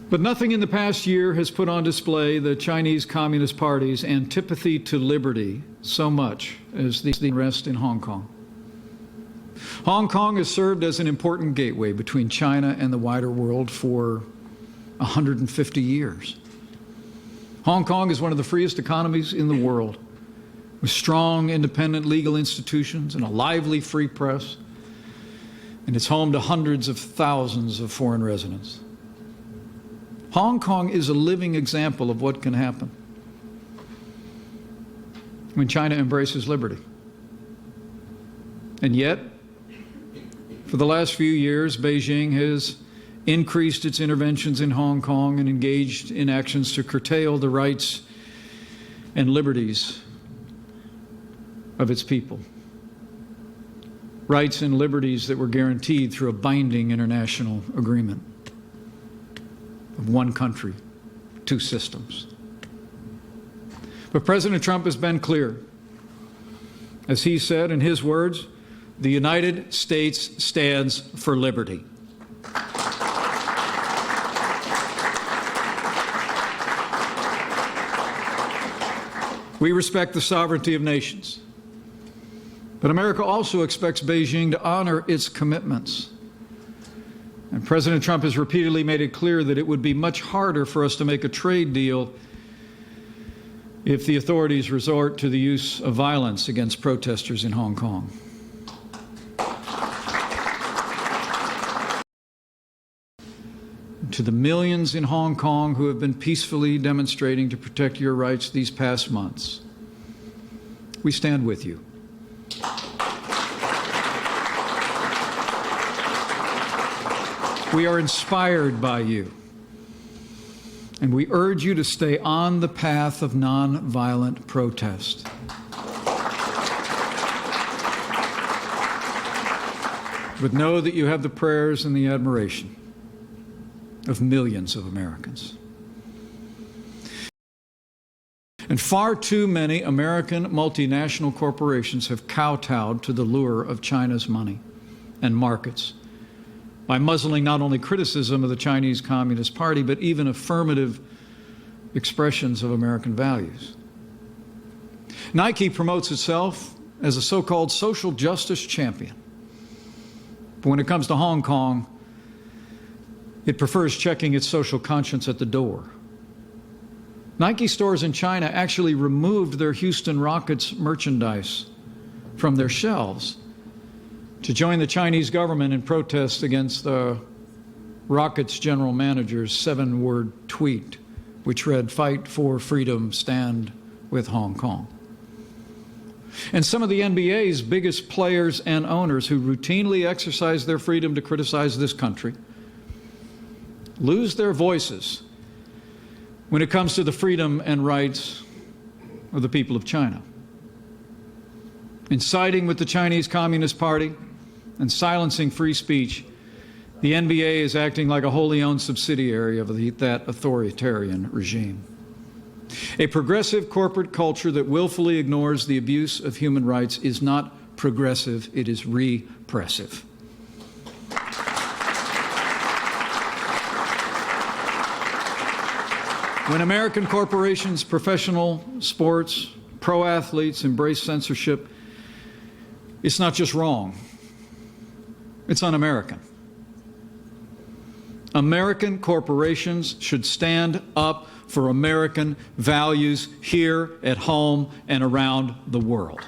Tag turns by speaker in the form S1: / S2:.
S1: But nothing in the past year has put on display the Chinese Communist Party's antipathy to liberty so much as the unrest in Hong Kong. Hong Kong has served as an important gateway between China and the wider world for 150 years. Hong Kong is one of the freest economies in the world, with strong, independent legal institutions and a lively free press, and it's home to hundreds of thousands of foreign residents. Hong Kong is a living example of what can happen when China embraces liberty. And yet, for the last few years, Beijing has increased its interventions in Hong Kong and engaged in actions to curtail the rights and liberties of its people. Rights and liberties that were guaranteed through a binding international agreement of one country, two systems. But President Trump has been clear. As he said in his words, the United States stands for liberty. We respect the sovereignty of nations. But America also expects Beijing to honor its commitments. And President Trump has repeatedly made it clear that it would be much harder for us to make a trade deal if the authorities resort to the use of violence against protesters in Hong Kong. To the millions in Hong Kong who have been peacefully demonstrating to protect your rights these past months, we stand with you. We are inspired by you, and we urge you to stay on the path of nonviolent protest. But know that you have the prayers and the admiration of millions of Americans. And far too many American multinational corporations have kowtowed to the lure of China's money and markets by muzzling not only criticism of the Chinese Communist Party, but even affirmative expressions of American values. Nike promotes itself as a so-called social justice champion. But when it comes to Hong Kong, it prefers checking its social conscience at the door. Nike stores in China actually removed their Houston Rockets merchandise from their shelves to join the Chinese government in protest against the Rockets general manager's 7-word tweet, which read, "Fight for freedom, stand with Hong Kong." And some of the NBA's biggest players and owners who routinely exercise their freedom to criticize this country lose their voices when it comes to the freedom and rights of the people of China. In siding with the Chinese Communist Party and silencing free speech, the NBA is acting like a wholly owned subsidiary of that authoritarian regime. A progressive corporate culture that willfully ignores the abuse of human rights is not progressive, it is repressive. When American corporations, professional sports, pro athletes embrace censorship, it's not just wrong, it's un-American. American corporations should stand up for American values here at home and around the world.